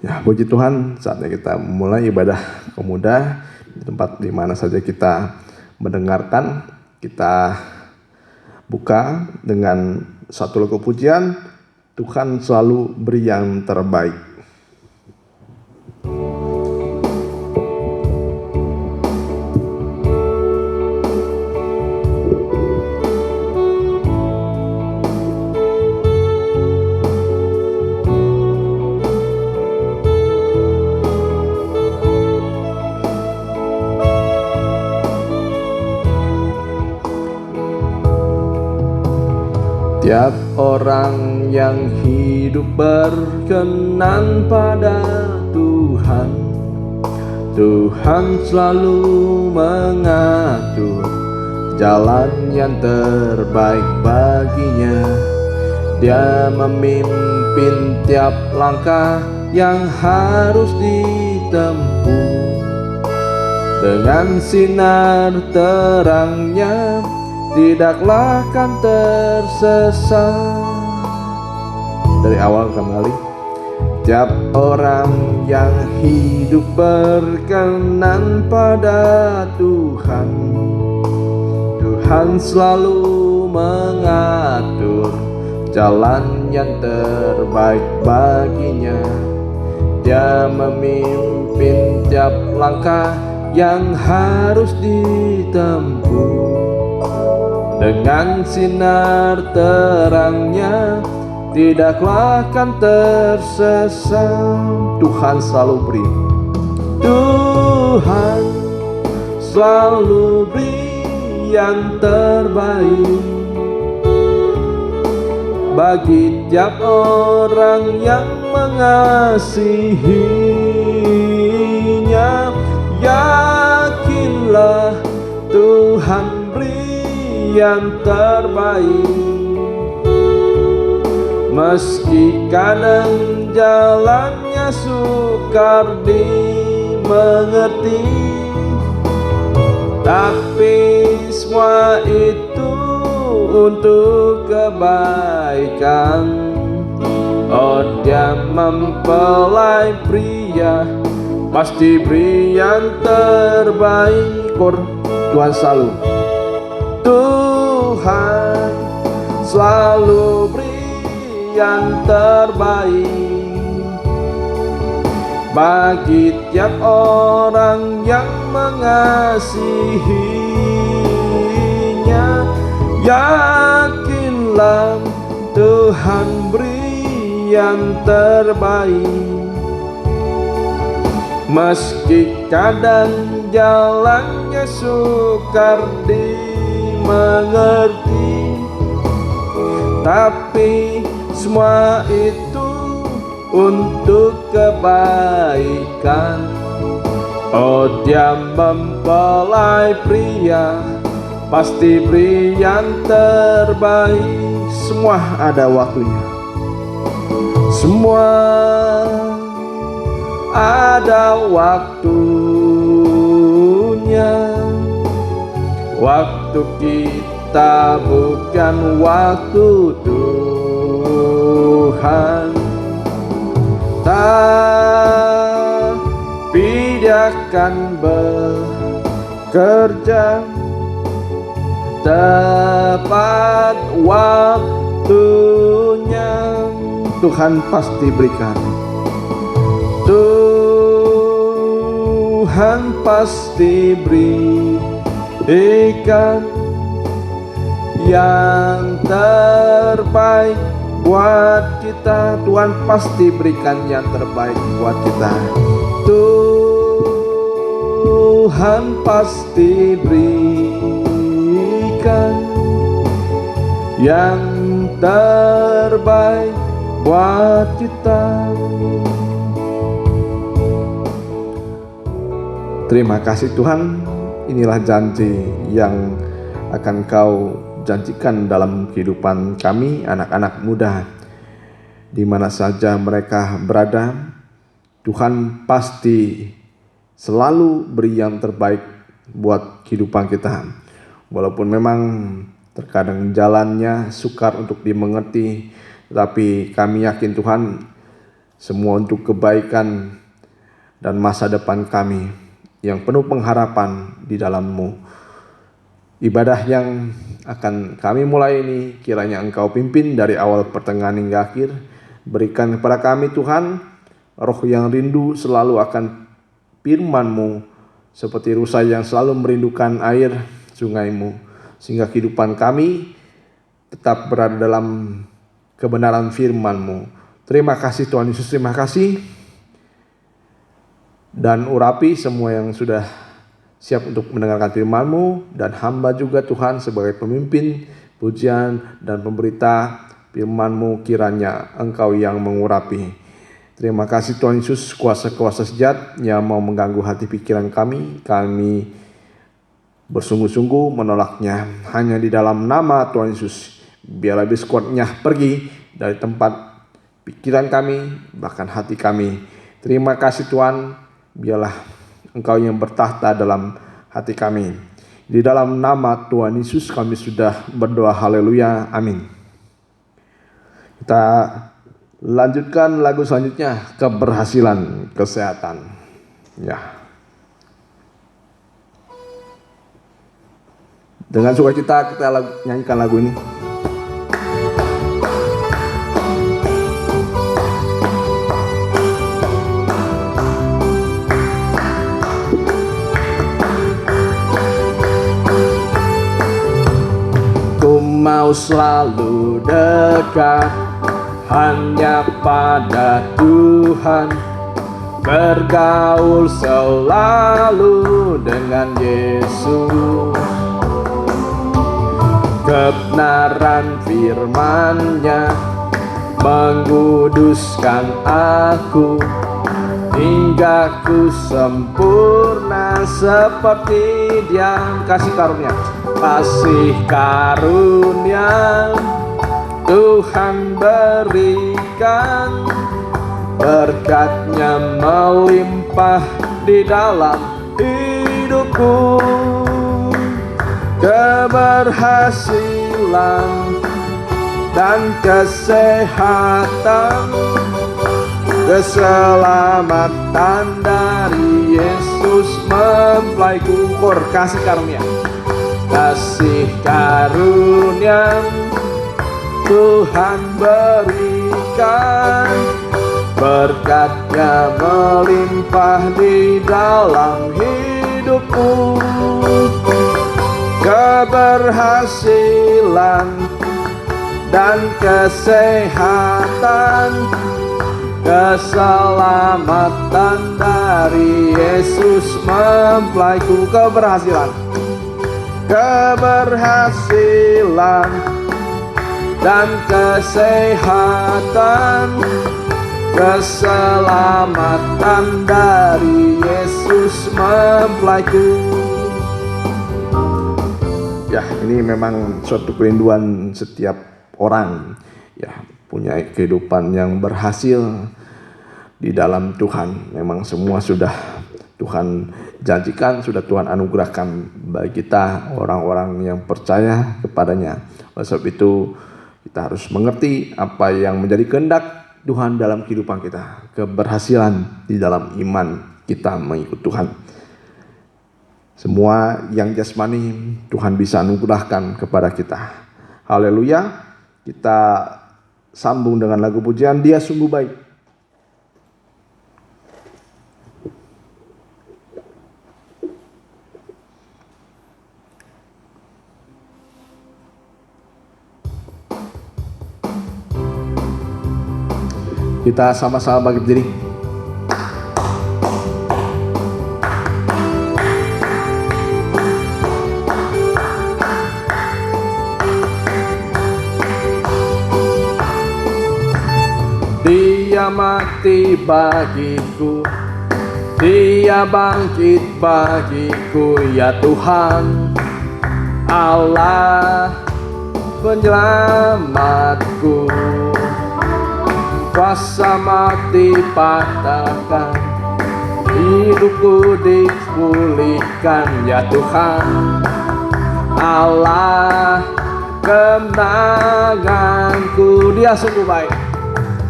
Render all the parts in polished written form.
Ya, puji Tuhan, saatnya kita mulai ibadah pemuda di tempat di mana saja kita mendengarkan. Kita buka dengan satu lagu pujian, Tuhan selalu beri yang terbaik. Tiap orang yang hidup berkenan pada Tuhan, Tuhan selalu mengatur jalan yang terbaik baginya. Dia memimpin tiap langkah yang harus ditempuh. Dengan sinar terangnya tidaklah akan tersesat. Dari awal kembali. Tiap orang yang hidup berkenan pada Tuhan, Tuhan selalu mengatur jalan yang terbaik baginya. Dia memimpin tiap langkah yang harus ditempuh. Dengan sinar terangnya tidaklah akan tersesat. Tuhan selalu beri, Tuhan selalu beri yang terbaik bagi tiap orang yang mengasihinya. Yakinlah Tuhan yang terbaik, meski kadang jalannya sukar dimengerti, tapi semua itu untuk kebaikan. Oh, Dia mempelai pria, pasti beri yang terbaik. Tuhan selalu, Tuhan selalu beri yang terbaik bagi tiap orang yang mengasihinya. Yakinlah Tuhan beri yang terbaik, meski kadang jalannya sukar dimengerti, tapi semua itu untuk kebaikan. Oh, Dia mempelai pria, pasti beri yang terbaik. Semua ada waktunya, semua ada waktunya. Waktu kita bukan waktu Tuhan, tapi Dia akan bekerja tepat waktunya. Tuhan pasti berikan, Tuhan pasti berikan yang terbaik buat kita. Tuhan pasti berikan yang terbaik buat kita. Tuhan pasti berikan yang terbaik buat kita. Terima kasih Tuhan, inilah janji yang akan Kau janjikan dalam kehidupan kami, anak-anak muda. Di mana saja mereka berada, Tuhan pasti selalu beri yang terbaik buat kehidupan kita. Walaupun memang terkadang jalannya sukar untuk dimengerti, tetapi kami yakin Tuhan, semua untuk kebaikan dan masa depan kami yang penuh pengharapan di dalam-Mu. Ibadah yang akan kami mulai ini kiranya Engkau pimpin dari awal pertengahan hingga akhir. Berikan kepada kami Tuhan roh yang rindu selalu akan firman-Mu, seperti rusa yang selalu merindukan air sungai-Mu, sehingga kehidupan kami tetap berada dalam kebenaran firman-Mu. Terima kasih Tuhan Yesus, terima kasih. Dan urapi semua yang sudah siap untuk mendengarkan firman-Mu, dan hamba juga Tuhan sebagai pemimpin, pujian, dan pemberita firman-Mu, kiranya Engkau yang mengurapi. Terima kasih Tuhan Yesus, kuasa-kuasa sejat yang mau mengganggu hati pikiran kami bersungguh-sungguh menolaknya. Hanya di dalam nama Tuhan Yesus, biarlah iblis kuatnya pergi dari tempat pikiran kami, bahkan hati kami. Terima kasih Tuhan, biarlah Engkau yang bertahta dalam hati kami. Di dalam nama Tuhan Yesus kami sudah berdoa, haleluya, amin. Kita lanjutkan lagu selanjutnya, keberhasilan kesehatan. Ya. Dengan sukacita kita nyanyikan lagu ini. Ku mau selalu dekat hanya pada Tuhan, bergaul selalu dengan Yesus. Kebenaran firman-Nya menguduskan aku, hingga ku sempurna seperti Dia. Kasih karunia, kasih karunia Tuhan berikan, berkat-Nya melimpah di dalam hidupku. Keberhasilan dan kesehatan, keselamatan dari Yesus mempelaiku. Kasih karunia, kasih karunia Tuhan berikan, berkat-Nya melimpah di dalam hidupku. Keberhasilan dan kesehatan, keselamatan dari Yesus mempelaiku. Keberhasilan, keberhasilan dan kesehatan, keselamatan dari Yesus mempelaiku. Ya, ini memang suatu kerinduan setiap orang, ya, punya kehidupan yang berhasil di dalam Tuhan. Memang semua sudah Tuhan janjikan, sudah Tuhan anugerahkan bagi kita orang-orang yang percaya kepadanya. Oleh sebab itu kita harus mengerti apa yang menjadi kehendak Tuhan dalam kehidupan kita. Keberhasilan di dalam iman kita mengikut Tuhan. Semua yang jasmani Tuhan bisa anugerahkan kepada kita. Haleluya. Kita sambung dengan lagu pujian, Dia Sungguh Baik. Kita sama-sama bangkit berdiri. Dia mati bagiku, Dia bangkit bagiku, ya Tuhan Allah penyelamatku. Kuasa mati patahkan, hidupku dipulihkan, ya Tuhan Allah kemenanganku. Dia sungguh baik,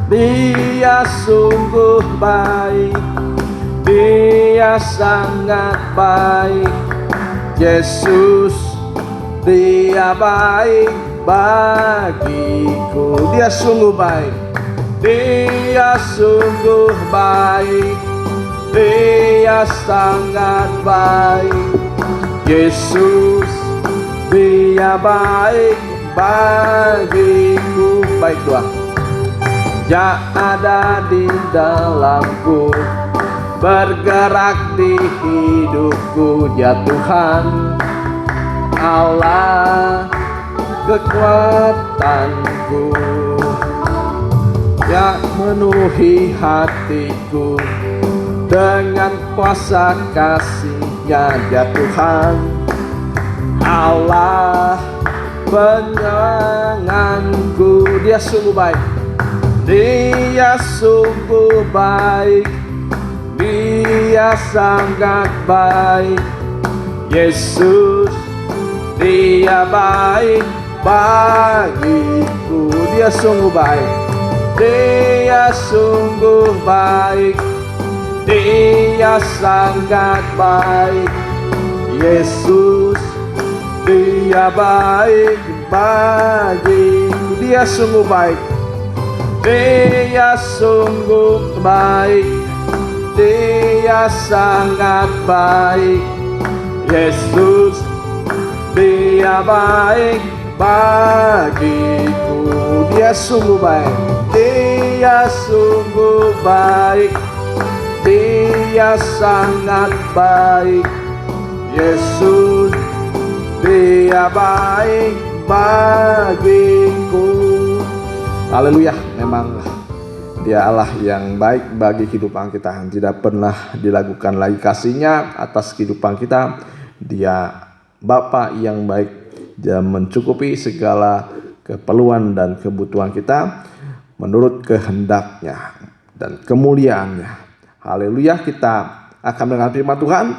Dia sungguh baik, Dia sangat baik. Yesus, Dia baik bagiku. Dia sungguh baik, Dia sungguh baik, Dia sangat baik. Yesus, Dia baik bagiku. Baik Tuhan, yang ada di dalamku, bergerak di hidupku. Ya Tuhan, Allah kekuatanku, yang memenuhi hatiku dengan kuasa kasih-Nya. Ya Tuhan, Allah penyenanganku. Dia sungguh baik, Dia sungguh baik, Dia sangat baik. Yesus, Dia baik bagiku. Dia sungguh baik, Dia sungguh baik, Dia sangat baik. Yesus, Dia baik bagiku. Dia sungguh baik, Dia sungguh baik, Dia sangat baik. Yesus, Dia baik bagiku. Dia sungguh baik, Dia sungguh baik, Dia sangat baik. Yesus, Dia baik bagiku. Haleluya. Memang Dia Allah yang baik bagi kehidupan kita, yang tidak pernah dilakukan lagi kasih-Nya atas kehidupan kita. Dia Bapa yang baik, Dia mencukupi segala keperluan dan kebutuhan kita menurut kehendak-Nya dan kemuliaan-Nya. Haleluya. Kita akan mendengar firman Tuhan.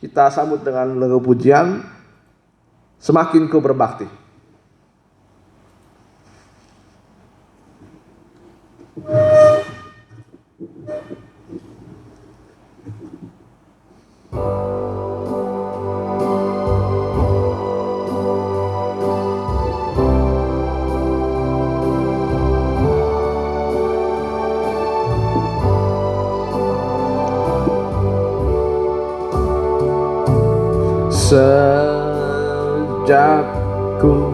Kita sambut dengan lagu pujian Semakin Ku Berbakti. Sejak ku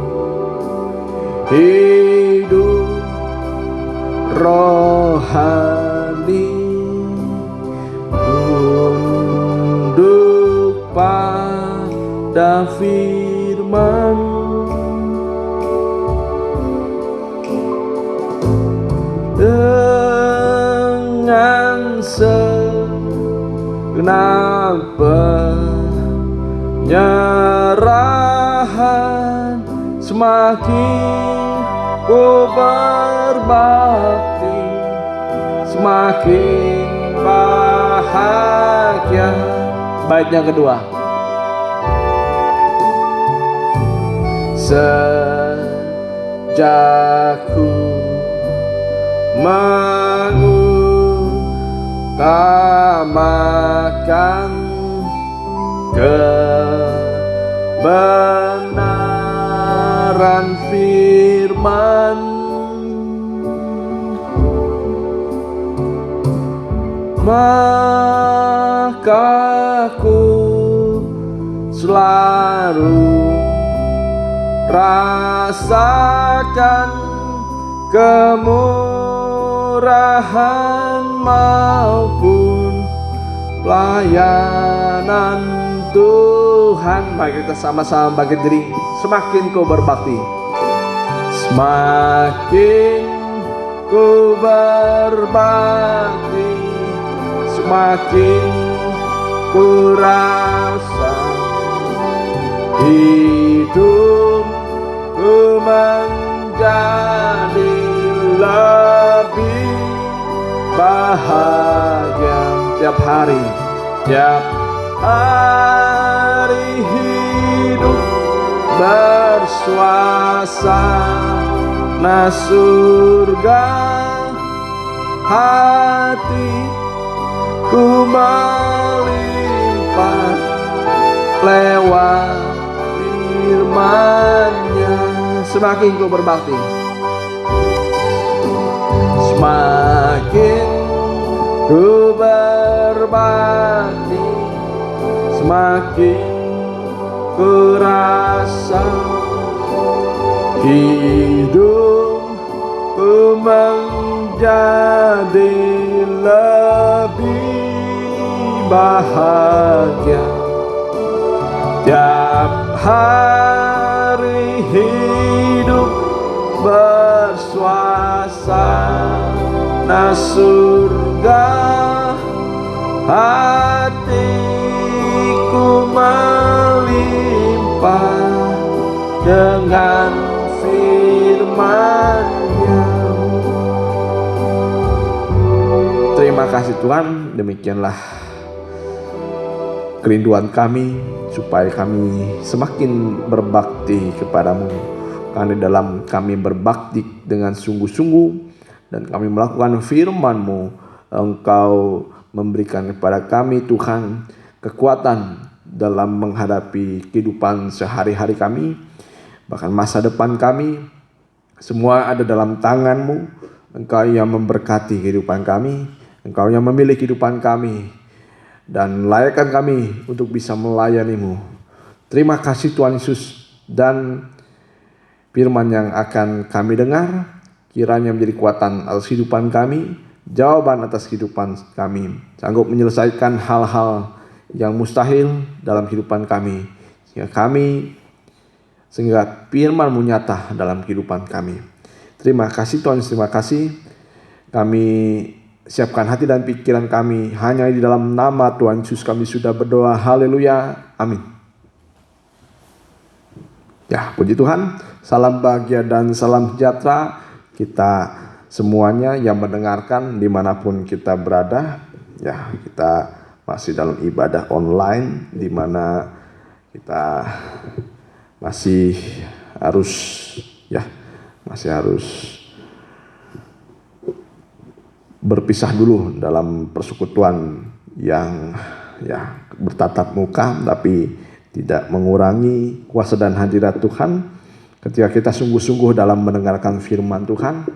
hidup rohani, tunduk pada firman, dengan segenap penyerahan, semakin ku berbakti, semakin bahagia. Bait yang kedua. Sejak ku mengutamakan kebenaran firman, maka ku selalu rasakan kemurahan maupun pelayanan Tuhan. Mari kita sama-sama bangkit diri. Semakin ku berbakti, semakin ku berbakti, semakin ku rasa hidupku menjadi lebih bahagia. Tiap hari hidup bersuasana surga hatiku melimpah lewat firman-Nya. Semakin ku berbakti, semakin ku berbakti, semakin ku rasa hidupku menjadi lebih bahagia. Tiap hari hidup bersuasana surga, hatiku melimpah dengan firman-Nya. Terima kasih Tuhan, demikianlah kerinduan kami supaya kami semakin berbakti kepadamu. Karena dalam kami berbakti dengan sungguh-sungguh dan kami melakukan firman-Mu, Engkau memberikan kepada kami Tuhan kekuatan dalam menghadapi kehidupan sehari-hari kami, bahkan masa depan kami. Semua ada dalam tangan-Mu. Engkau yang memberkati kehidupan kami, Engkau yang memilih kehidupan kami, dan layakkan kami untuk bisa melayani-Mu. Terima kasih Tuhan Yesus, dan firman yang akan kami dengar kiranya menjadi kekuatan atas kehidupan kami, jawaban atas kehidupan kami, sanggup menyelesaikan hal-hal yang mustahil dalam kehidupan kami, sehingga firman-Mu nyata dalam kehidupan kami. Terima kasih Tuhan, terima kasih. Kami siapkan hati dan pikiran kami hanya di dalam nama Tuhan Yesus kami sudah berdoa. Haleluya, amin. Ya, puji Tuhan. Salam bahagia dan salam sejahtera kita semuanya yang mendengarkan dimanapun kita berada. Ya, kita masih dalam ibadah online, di mana kita masih harus berpisah dulu dalam persekutuan yang bertatap muka, tapi tidak mengurangi kuasa dan hadirat Tuhan. Ketika kita sungguh-sungguh dalam mendengarkan firman Tuhan,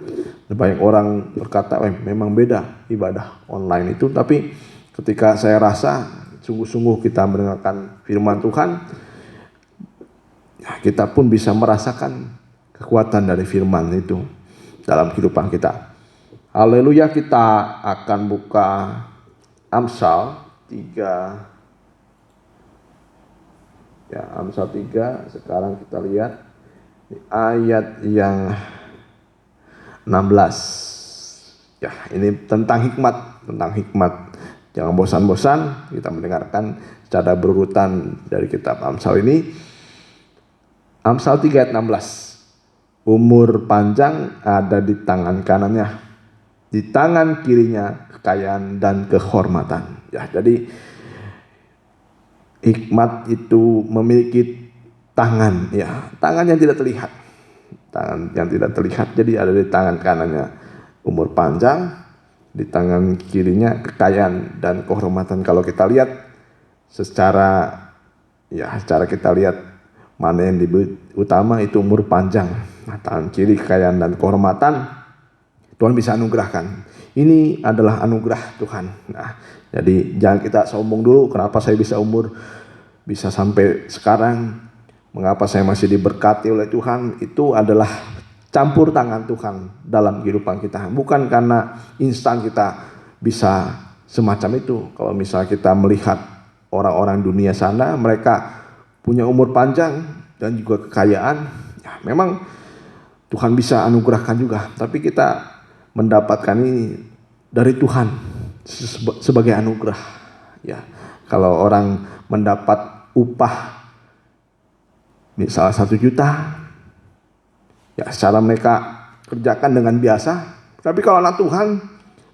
banyak orang berkata, memang beda ibadah online itu. Tapi ketika saya rasa sungguh-sungguh kita mendengarkan firman Tuhan, kita pun bisa merasakan kekuatan dari firman itu dalam kehidupan kita. Haleluya, kita akan buka Amsal 3. Ya, Amsal 3, sekarang kita lihat di ayat yang 16. Ya, ini tentang hikmat. Jangan bosan-bosan kita mendengarkan secara berurutan dari kitab Amsal ini. Amsal 3 ayat 16. Umur panjang ada di tangan kanannya, di tangan kirinya kekayaan dan kehormatan. Ya, jadi hikmat itu memiliki tangan, ya, tangan yang tidak terlihat. Tangan yang tidak terlihat, jadi ada di tangan kanannya umur panjang, di tangan kirinya kekayaan dan kehormatan. Kalau kita lihat secara kita lihat mana yang lebih utama, itu umur panjang. Nah, tangan kiri kekayaan dan kehormatan Tuhan bisa anugerahkan. Ini adalah anugerah Tuhan. Nah, jadi jangan kita sombong dulu, kenapa saya bisa sampai sekarang, mengapa saya masih diberkati oleh Tuhan. Itu adalah campur tangan Tuhan dalam kehidupan kita. Bukan karena instan kita bisa semacam itu. Kalau misalnya kita melihat orang-orang dunia sana, mereka punya umur panjang dan juga kekayaan, ya memang Tuhan bisa anugerahkan juga. Tapi kita mendapatkan ini dari Tuhan sebagai anugerah. Ya, kalau orang mendapat upah misalnya 1 juta, ya secara mereka kerjakan dengan biasa. Tapi kalau anak Tuhan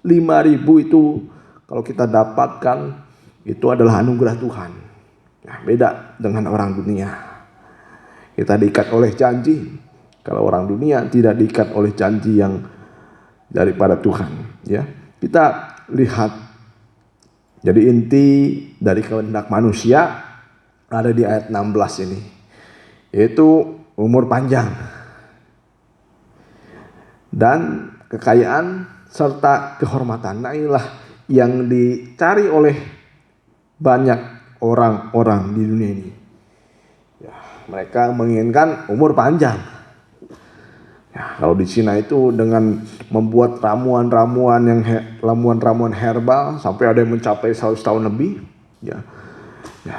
5.000 itu kalau kita dapatkan, itu adalah anugerah Tuhan. Ya, beda dengan orang dunia. Kita diikat oleh janji. Kalau orang dunia tidak diikat oleh janji yang daripada Tuhan, ya. Kita lihat, jadi inti dari kehendak manusia ada di ayat 16 ini, yaitu umur panjang dan kekayaan serta kehormatan. Nah, inilah yang dicari oleh banyak orang-orang di dunia ini. Ya, mereka menginginkan umur panjang. Ya, kalau di Cina itu dengan membuat ramuan-ramuan herbal sampai ada yang mencapai 100 tahun lebih. Ya,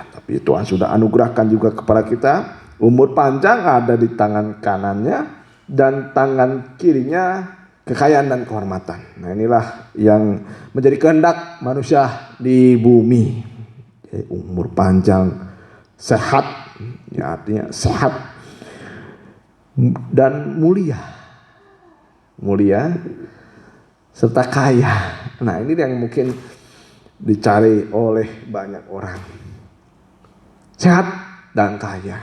tapi Tuhan sudah anugerahkan juga kepada kita umur panjang ada di tangan kanannya dan tangan kirinya kekayaan dan kehormatan. Nah, inilah yang menjadi kehendak manusia di bumi. Jadi, umur panjang, sehat, ya artinya sehat dan mulia serta kaya. Nah, ini yang mungkin dicari oleh banyak orang, sehat dan kaya.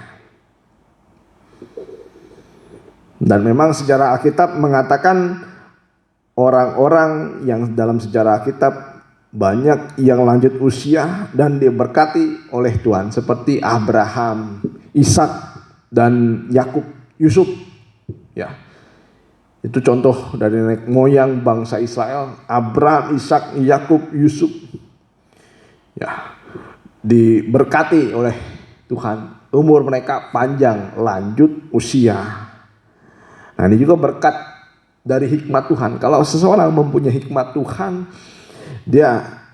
Dan memang sejarah Alkitab mengatakan orang-orang yang dalam sejarah Alkitab banyak yang lanjut usia dan diberkati oleh Tuhan, seperti Abraham, Ishak dan Yakub, Yusuf. Ya, itu contoh dari nenek moyang bangsa Israel, Abraham, Ishak, Yakub, Yusuf. Ya, diberkati oleh Tuhan, umur mereka panjang, lanjut usia. Nah, ini juga berkat dari hikmat Tuhan. Kalau seseorang mempunyai hikmat Tuhan, dia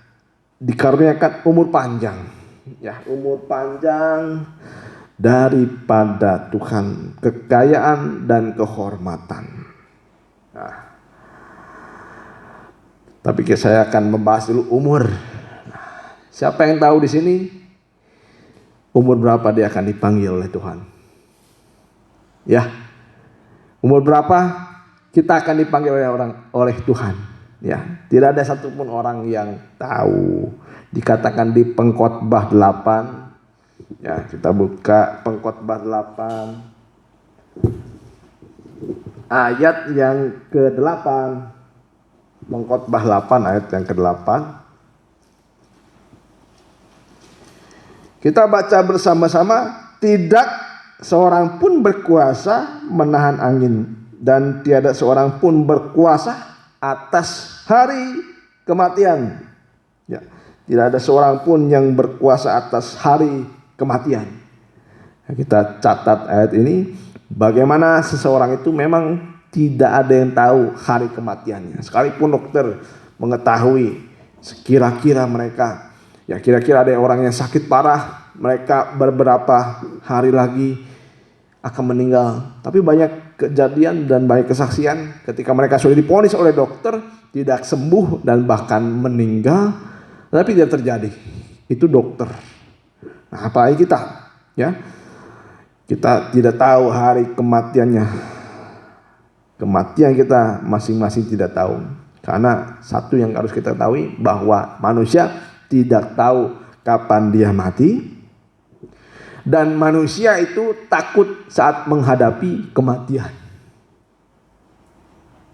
dikaruniakan umur panjang. Ya, umur panjang daripada Tuhan, kekayaan dan kehormatan. Nah, tapi saya akan membahas dulu umur. Siapa yang tahu di sini umur berapa dia akan dipanggil oleh Tuhan? Ya, umur berapa kita akan dipanggil oleh Tuhan? Ya, tidak ada satupun orang yang tahu. Dikatakan di Pengkhotbah 8. Ya, kita buka Pengkhotbah 8 ayat yang ke-8. Pengkhotbah 8 ayat yang ke-8. Kita baca bersama-sama. Tidak seorang pun berkuasa menahan angin, dan tiada seorang pun berkuasa atas hari kematian. Ya, tidak ada seorang pun yang berkuasa atas hari kematian. Kita catat ayat ini, bagaimana seseorang itu memang tidak ada yang tahu hari kematiannya. Sekalipun dokter mengetahui kira-kira mereka, ya kira-kira ada orang yang sakit parah, mereka beberapa hari lagi akan meninggal. Tapi banyak kejadian dan banyak kesaksian ketika mereka sudah divonis oleh dokter tidak sembuh dan bahkan meninggal, tapi tidak terjadi. Itu dokter. Nah, apalagi kita, ya, kita tidak tahu hari kematiannya. Kematian kita masing-masing tidak tahu. Karena satu yang harus kita ketahui, bahwa manusia tidak tahu kapan dia mati, dan manusia itu takut saat menghadapi kematian.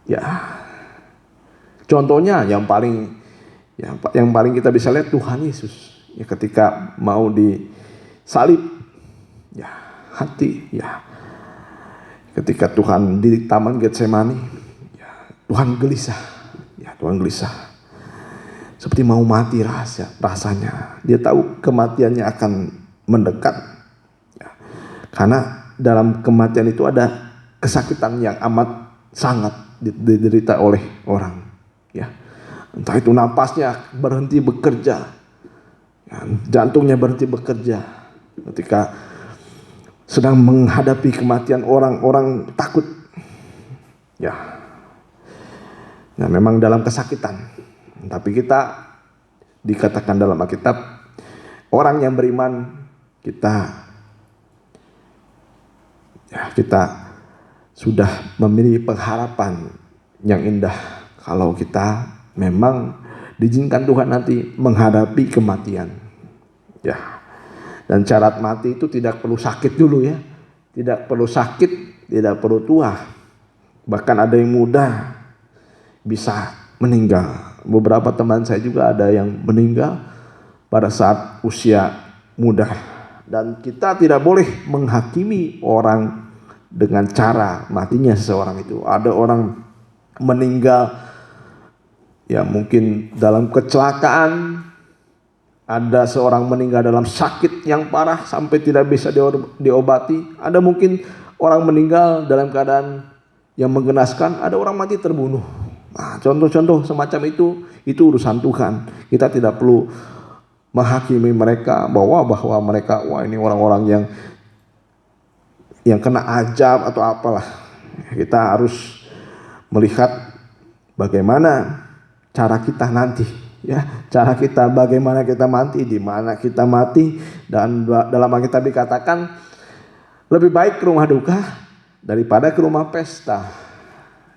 Ya, contohnya yang paling kita bisa lihat Tuhan Yesus. Ya, ketika mau disalib, ya hati, ya ketika Tuhan di Taman Getsemani, ya Tuhan gelisah, seperti mau mati rasanya. Dia tahu kematiannya akan mendekat, ya, karena dalam kematian itu ada kesakitan yang amat sangat diderita oleh orang. Ya, entah itu napasnya berhenti bekerja, jantungnya berhenti bekerja. Ketika sedang menghadapi kematian, orang-orang takut. Ya, nah memang dalam kesakitan. Tapi kita dikatakan dalam Alkitab, orang yang beriman, kita sudah memiliki pengharapan yang indah kalau kita memang diizinkan Tuhan nanti menghadapi kematian. Ya, dan syarat mati itu tidak perlu sakit dulu, ya, tidak perlu sakit, tidak perlu tua, bahkan ada yang muda bisa meninggal. Beberapa teman saya juga ada yang meninggal pada saat usia muda. Dan kita tidak boleh menghakimi orang dengan cara matinya seseorang itu. Ada orang meninggal ya mungkin dalam kecelakaan, ada seorang meninggal dalam sakit yang parah sampai tidak bisa diobati, ada mungkin orang meninggal dalam keadaan yang menggenaskan, ada orang mati terbunuh. Nah, contoh-contoh semacam itu urusan Tuhan. Kita tidak perlu menghakimi mereka bahwa mereka ini orang-orang yang kena ajab atau apalah. Kita harus melihat bagaimana cara kita nanti, ya, cara kita bagaimana kita mati, di mana kita mati. Dan dalam Alkitab dikatakan lebih baik ke rumah duka daripada ke rumah pesta.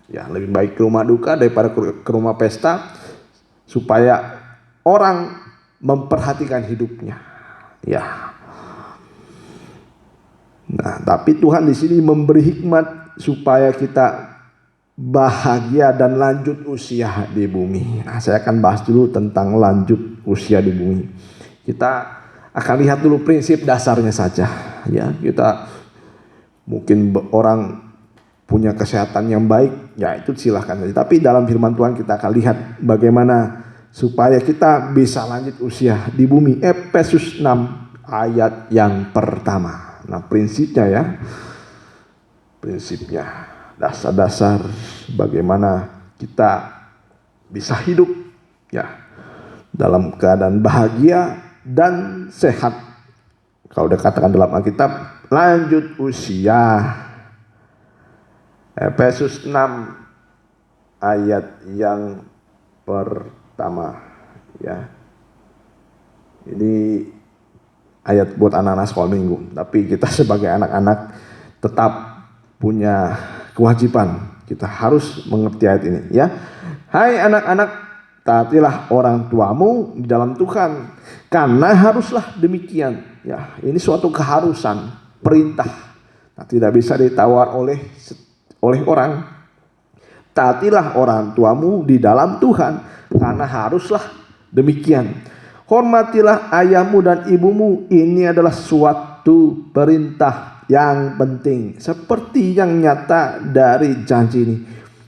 Ya, lebih baik ke rumah duka daripada ke rumah pesta, supaya orang memperhatikan hidupnya. Ya. Nah, tapi Tuhan di sini memberi hikmat supaya kita bahagia dan lanjut usia di bumi. Nah, saya akan bahas dulu tentang lanjut usia di bumi. Kita akan lihat dulu prinsip dasarnya saja. Ya, kita mungkin orang punya kesehatan yang baik, ya itu silahkan saja. Tapi dalam firman Tuhan kita akan lihat bagaimana supaya kita bisa lanjut usia di bumi. Efesus 6 ayat yang pertama. Nah, prinsipnya ya, prinsipnya, dasar-dasar bagaimana kita bisa hidup ya dalam keadaan bahagia dan sehat. Kalau dikatakan dalam Alkitab, lanjut usia. Efesus 6 ayat yang pertama ya. Ini ayat buat anak-anak sekolah minggu, tapi kita sebagai anak-anak tetap punya kewajiban. Kita harus mengerti ayat ini ya. Hai anak-anak, taatilah orang tuamu di dalam Tuhan, karena haruslah demikian. Ya, ini suatu keharusan, perintah. Nah, tidak bisa ditawar oleh orang. Taatilah orang tuamu di dalam Tuhan, karena haruslah demikian. Hormatilah ayahmu dan ibumu. Ini adalah suatu perintah yang penting, seperti yang nyata dari janji ini,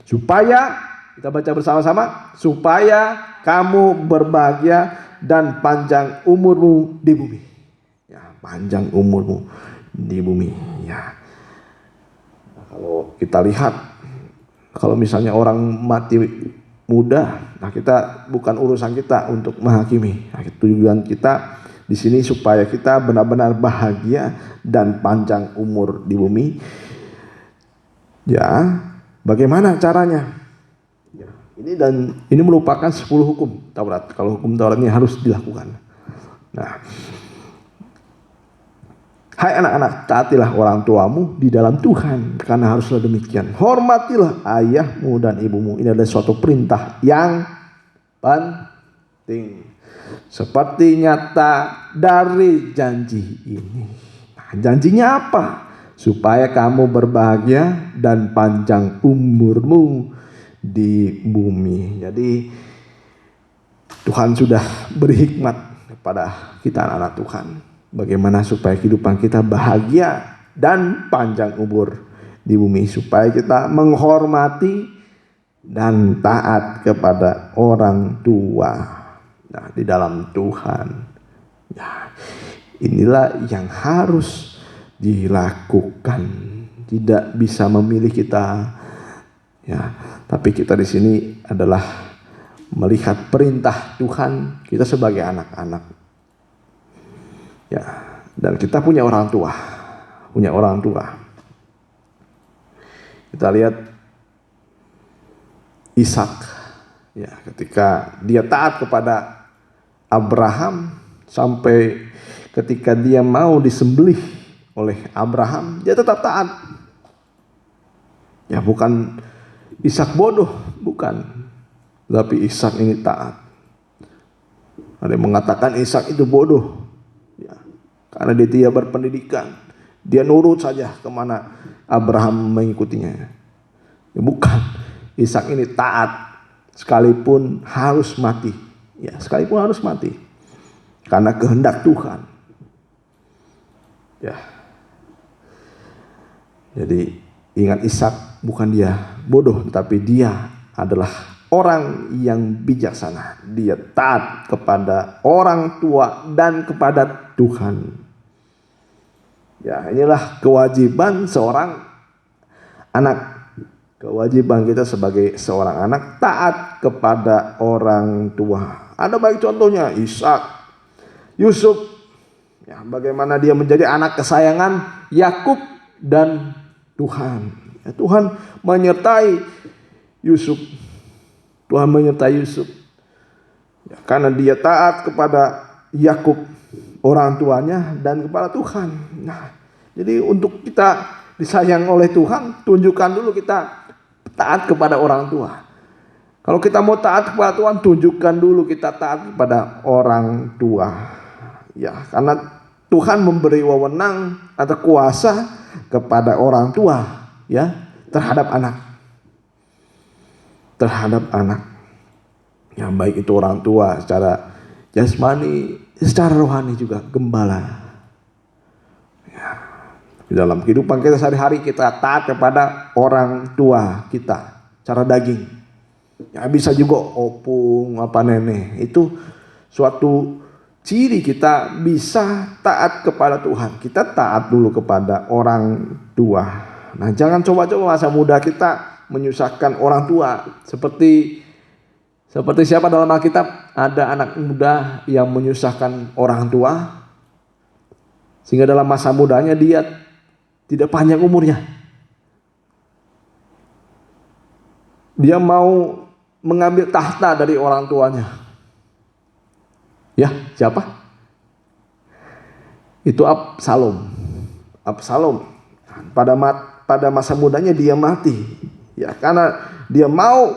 supaya, kita baca bersama-sama, supaya kamu berbahagia dan panjang umurmu di bumi. Ya, panjang umurmu di bumi ya. Kalau kita lihat, kalau misalnya orang mati muda, nah kita bukan urusan kita untuk menghakimi. Nah, tujuan kita di sini supaya kita benar-benar bahagia dan panjang umur di bumi. Ya, bagaimana caranya? Ya, ini merupakan 10 hukum Taurat. Kalau hukum Taurat ini harus dilakukan. Nah, hai anak-anak, taatilah orang tuamu di dalam Tuhan, karena haruslah demikian. Hormatilah ayahmu dan ibumu. Ini adalah suatu perintah yang penting, seperti nyata dari janji ini. Nah, janjinya apa? Supaya kamu berbahagia dan panjang umurmu di bumi. Jadi Tuhan sudah beri hikmat kepada kita anak-anak Tuhan, bagaimana supaya kehidupan kita bahagia dan panjang umur di bumi, supaya kita menghormati dan taat kepada orang tua. Nah, di dalam Tuhan. Ya, inilah yang harus dilakukan. Tidak bisa memilih kita. Ya, tapi kita di sini adalah melihat perintah Tuhan kita sebagai anak-anak. Ya, dan kita punya orang tua. Kita lihat Ishak, ya, ketika dia taat kepada Abraham, sampai ketika dia mau disembelih oleh Abraham, dia tetap taat. Ya, bukan Ishak bodoh, bukan, tapi Ishak ini taat. Ada yang mengatakan Ishak itu bodoh, ya, karena dia tidak berpendidikan, dia nurut saja kemana Abraham mengikutinya. Ya, bukan, Ishak ini taat sekalipun harus mati. Ya, sekalipun harus mati. Karena kehendak Tuhan. Ya. Jadi ingat Ishak, bukan dia bodoh, tapi dia adalah orang yang bijaksana. Dia taat kepada orang tua dan kepada Tuhan. Ya, inilah kewajiban seorang anak. Kewajiban kita sebagai seorang anak taat kepada orang tua. Ada baik contohnya Ishak, Yusuf. Ya, bagaimana dia menjadi anak kesayangan Yakub dan Tuhan. Ya, Tuhan menyertai Yusuf. Tuhan menyertai Yusuf. Ya, karena dia taat kepada Yakub, orang tuanya, dan kepada Tuhan. Nah, jadi untuk kita disayang oleh Tuhan, tunjukkan dulu kita taat kepada orang tua. Kalau kita mau taat kepada Tuhan, tunjukkan dulu kita taat kepada orang tua. Ya, karena Tuhan memberi wewenang atau kuasa kepada orang tua, ya, terhadap anak. Terhadap anak. Ya, baik itu orang tua secara jasmani, secara rohani juga, gembala. Di dalam kehidupan kita sehari-hari kita taat kepada orang tua kita, cara daging. Ya, bisa juga opung, nenek. Itu suatu ciri kita bisa taat kepada Tuhan. Kita taat dulu kepada orang tua. Nah, jangan coba-coba masa muda kita menyusahkan orang tua. Seperti siapa dalam Alkitab? Ada anak muda yang menyusahkan orang tua, sehingga dalam masa mudanya dia tidak panjang umurnya. Dia mau mengambil tahta dari orang tuanya. Ya, siapa? Itu Absalom. Absalom. Pada masa mudanya dia mati. Ya, karena dia mau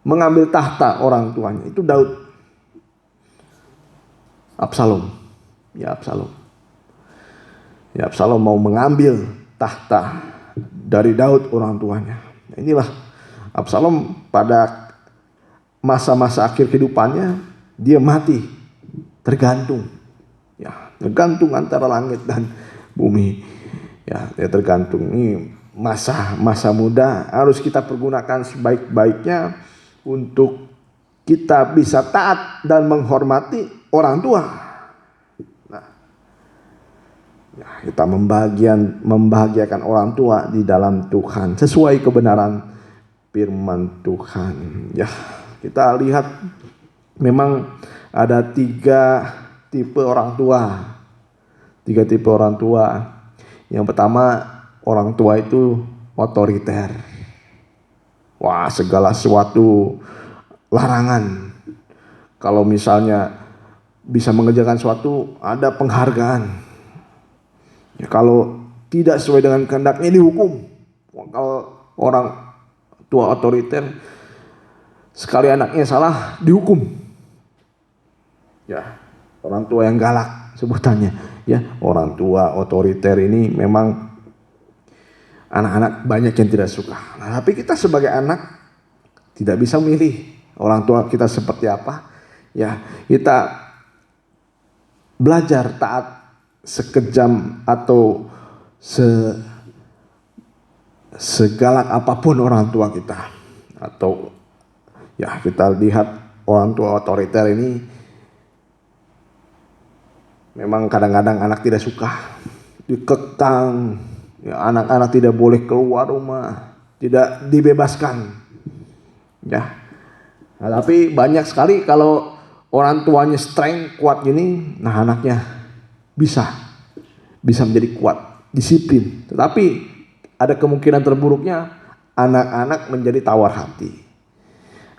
mengambil tahta orang tuanya. Itu Daud. Absalom. Ya, Absalom. Ya, Absalom mau mengambil tahta dari Daud orang tuanya. Nah, inilah Absalom pada masa-masa akhir kehidupannya dia mati tergantung. Ya, tergantung antara langit dan bumi. Ya, dia tergantung. Ini masa muda harus kita pergunakan sebaik-baiknya untuk kita bisa taat dan menghormati orang tua. Ya, kita membahagiakan orang tua di dalam Tuhan sesuai kebenaran firman Tuhan. Ya, kita lihat memang ada 3 tipe orang tua. 3 tipe orang tua. Yang pertama, orang tua itu otoriter. Wah, segala sesuatu larangan. Kalau misalnya bisa mengerjakan sesuatu, ada penghargaan. Ya, kalau tidak sesuai dengan kehendaknya dihukum. Kalau orang tua otoriter, sekali anaknya salah dihukum. Ya, orang tua yang galak sebutannya. Ya, orang tua otoriter ini memang anak-anak banyak yang tidak suka. Nah, tapi kita sebagai anak tidak bisa milih orang tua kita seperti apa. Ya, kita belajar taat sekejam atau segalak apapun orang tua kita. Atau ya, kita lihat orang tua otoriter ini memang kadang-kadang anak tidak suka, dikekang. Ya, anak-anak tidak boleh keluar rumah, tidak dibebaskan. Ya, nah, tapi banyak sekali kalau orang tuanya strength, kuat gini, nah anaknya bisa menjadi kuat, disiplin. Tetapi ada kemungkinan terburuknya anak-anak menjadi tawar hati.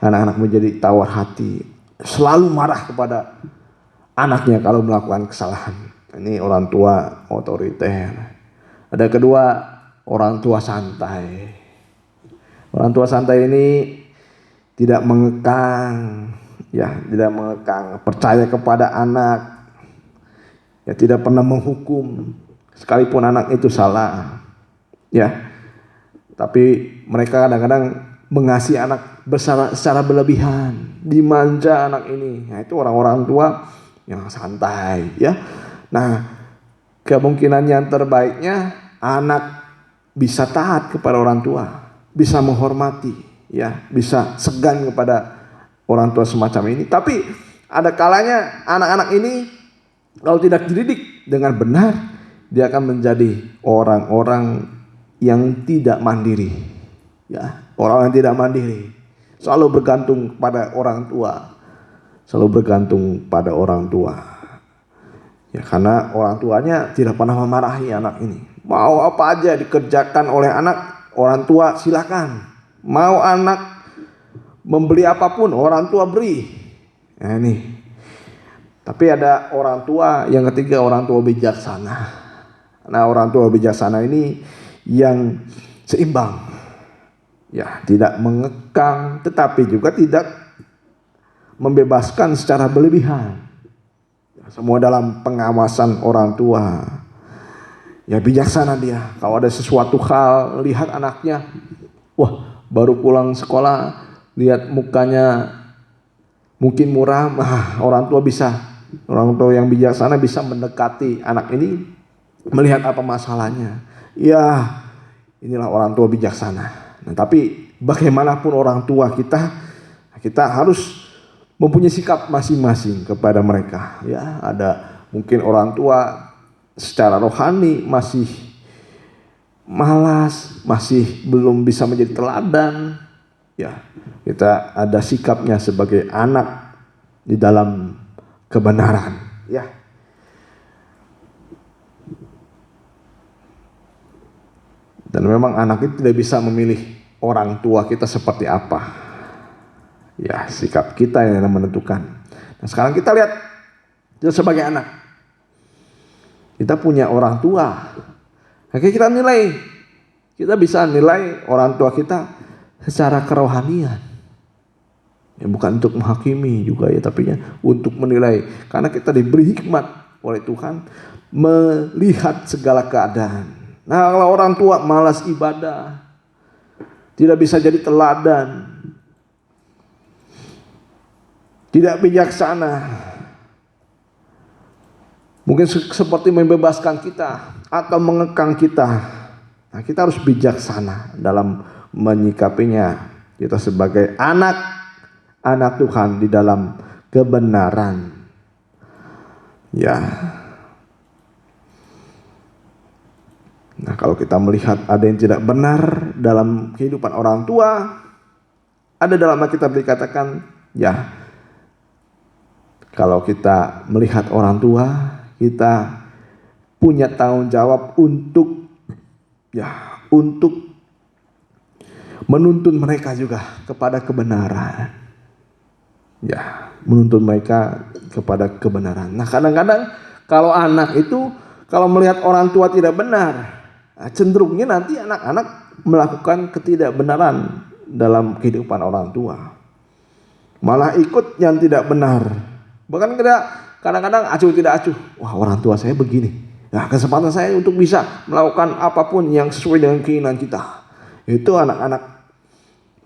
Anak-anak menjadi tawar hati, selalu marah kepada anaknya kalau melakukan kesalahan. Ini orang tua otoriter. Ada kedua, orang tua santai. Orang tua santai ini tidak mengekang, ya, tidak mengekang, percaya kepada anak. Ya, tidak pernah menghukum sekalipun anak itu salah. Ya. Tapi mereka kadang-kadang mengasihi anak secara berlebihan, dimanja anak ini. Nah, itu orang-orang tua yang santai, ya. Nah, kemungkinan yang terbaiknya anak bisa taat kepada orang tua, bisa menghormati, ya, bisa segan kepada orang tua semacam ini. Tapi ada kalanya anak-anak ini kalau tidak dididik dengan benar, dia akan menjadi orang-orang yang tidak mandiri, ya, orang yang tidak mandiri, selalu bergantung pada orang tua, selalu bergantung pada orang tua, ya, karena orang tuanya tidak pernah memarahi anak ini. Mau apa aja dikerjakan oleh anak, orang tua silakan. Mau anak membeli apapun, orang tua beri. Nah, ini. Tapi ada orang tua yang ketiga, orang tua bijaksana. Nah, orang tua bijaksana ini yang seimbang, ya, tidak mengekang, tetapi juga tidak membebaskan secara berlebihan. Semua dalam pengawasan orang tua. Ya, bijaksana dia. Kalau ada sesuatu hal, lihat anaknya, wah, baru pulang sekolah, lihat mukanya mungkin muram, orang tua yang bijaksana bisa mendekati anak ini, melihat apa masalahnya. Ya, inilah orang tua bijaksana. Nah, tapi bagaimanapun orang tua kita harus mempunyai sikap masing-masing kepada mereka. Ya, ada mungkin orang tua secara rohani masih malas, masih belum bisa menjadi teladan. Ya, kita ada sikapnya sebagai anak di dalam kebenaran, ya. Dan memang anak itu tidak bisa memilih orang tua kita seperti apa. Ya, sikap kita yang menentukan. Nah, sekarang kita lihat kita sebagai anak. Kita punya orang tua. Oke, kita nilai. Kita bisa nilai orang tua kita secara kerohanian. Ya, bukan untuk menghakimi juga, ya, tapi ya untuk menilai. Karena kita diberi hikmat oleh Tuhan melihat segala keadaan. Nah, kalau orang tua malas ibadah, tidak bisa jadi teladan, tidak bijaksana, mungkin seperti membebaskan kita atau mengekang kita. Nah, kita harus bijaksana dalam menyikapinya. Kita sebagai anak Tuhan di dalam kebenaran. Ya. Nah, kalau kita melihat ada yang tidak benar dalam kehidupan orang tua, ada dalam Alkitab dikatakan, ya, kalau kita melihat orang tua, kita punya tanggung jawab untuk menuntun mereka juga kepada kebenaran. Ya, menuntun mereka kepada kebenaran. Nah, kadang-kadang kalau anak itu kalau melihat orang tua tidak benar, cenderungnya nanti anak-anak melakukan ketidakbenaran dalam kehidupan orang tua. Malah ikut yang tidak benar. Bahkan kadang-kadang acuh tidak acuh. Wah, orang tua saya begini. Nah, kesempatan saya untuk bisa melakukan apapun yang sesuai dengan keinginan kita. Itu anak-anak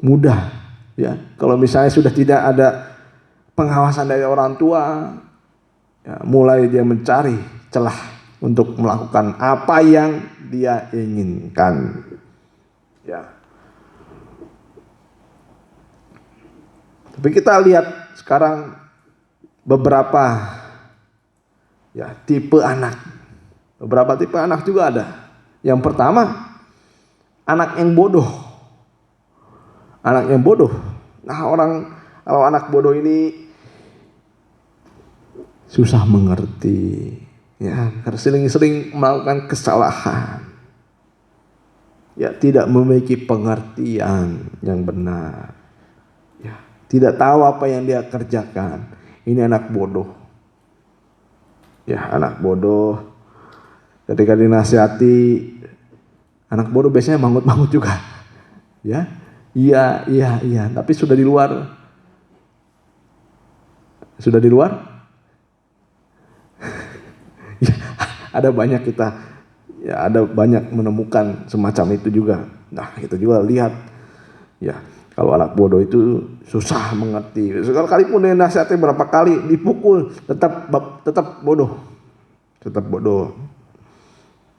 muda, ya. Kalau misalnya sudah tidak ada pengawasan dari orang tua, ya, mulai dia mencari celah untuk melakukan apa yang dia inginkan. Ya. Tapi kita lihat sekarang beberapa, ya, tipe anak. Beberapa tipe anak juga ada. Yang pertama, anak yang bodoh. Anak yang bodoh. Nah, kalau anak bodoh ini susah mengerti, ya, karena sering-sering melakukan kesalahan, ya, tidak memiliki pengertian yang benar, ya, tidak tahu apa yang dia kerjakan. Ini anak bodoh, ya, anak bodoh. Ketika dinasihati, anak bodoh biasanya mangut-mangut juga, ya, iya, tapi sudah di luar. Ya, ada banyak menemukan semacam itu juga. Nah, kita juga lihat, ya, Kalau anak bodoh itu susah mengerti. Sekalipun dia nasihatnya berapa kali dipukul, tetap bodoh. Tetap bodoh.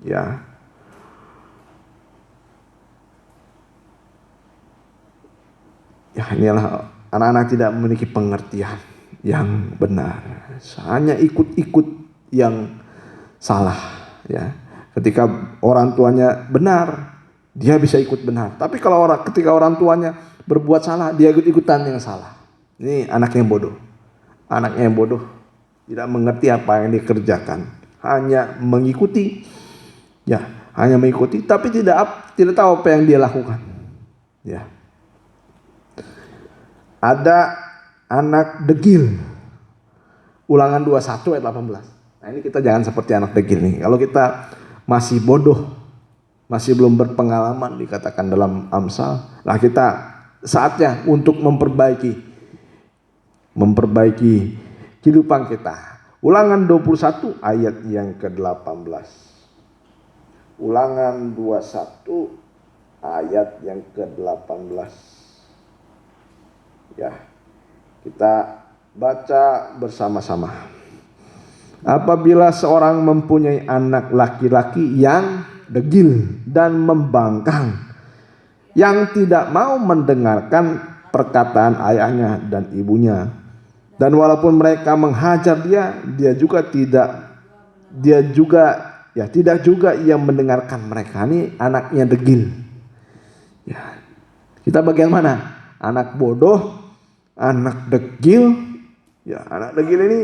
Ya. Ya, inilah anak-anak tidak memiliki pengertian yang benar. Hanya ikut-ikut yang salah, ya. Ketika orang tuanya benar, dia bisa ikut benar. Tapi ketika orang tuanya berbuat salah, dia ikut-ikutan yang salah. Ini anaknya yang bodoh. Anaknya yang bodoh tidak mengerti apa yang dikerjakan, hanya mengikuti, ya, hanya mengikuti, tapi tidak tahu apa yang dia lakukan. Ya. Ada anak degil. Ulangan 21 ayat 18. Nah, ini kita jangan seperti anak degil nih. Kalau kita masih bodoh, masih belum berpengalaman dikatakan dalam Amsal, nah kita saatnya untuk memperbaiki kehidupan kita. Ulangan 21 ayat yang ke-18. Ulangan 21 ayat yang ke-18. Ya, kita baca bersama-sama. Apabila seorang mempunyai anak laki-laki yang degil dan membangkang, yang tidak mau mendengarkan perkataan ayahnya dan ibunya, dan walaupun mereka menghajar dia tidak juga ia mendengarkan mereka. Ini anaknya degil. Ya, kita bagian mana? Anak bodoh, anak degil. Ya, anak degil ini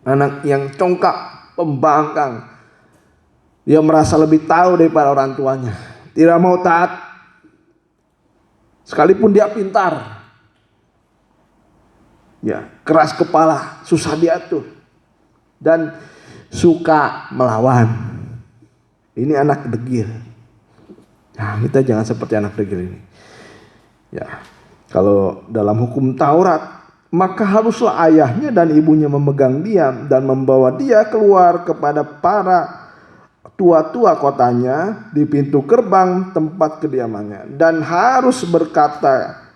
anak yang congkak, pembangkang. Dia merasa lebih tahu daripada orang tuanya, tidak mau taat sekalipun dia pintar. Ya, keras kepala, susah diatur, dan suka melawan. Ini anak degil. Nah, kita jangan seperti anak degil ini. Ya, kalau dalam hukum Taurat, maka haruslah ayahnya dan ibunya memegang dia dan membawa dia keluar kepada para tua-tua kotanya di pintu gerbang tempat kediamannya, dan harus berkata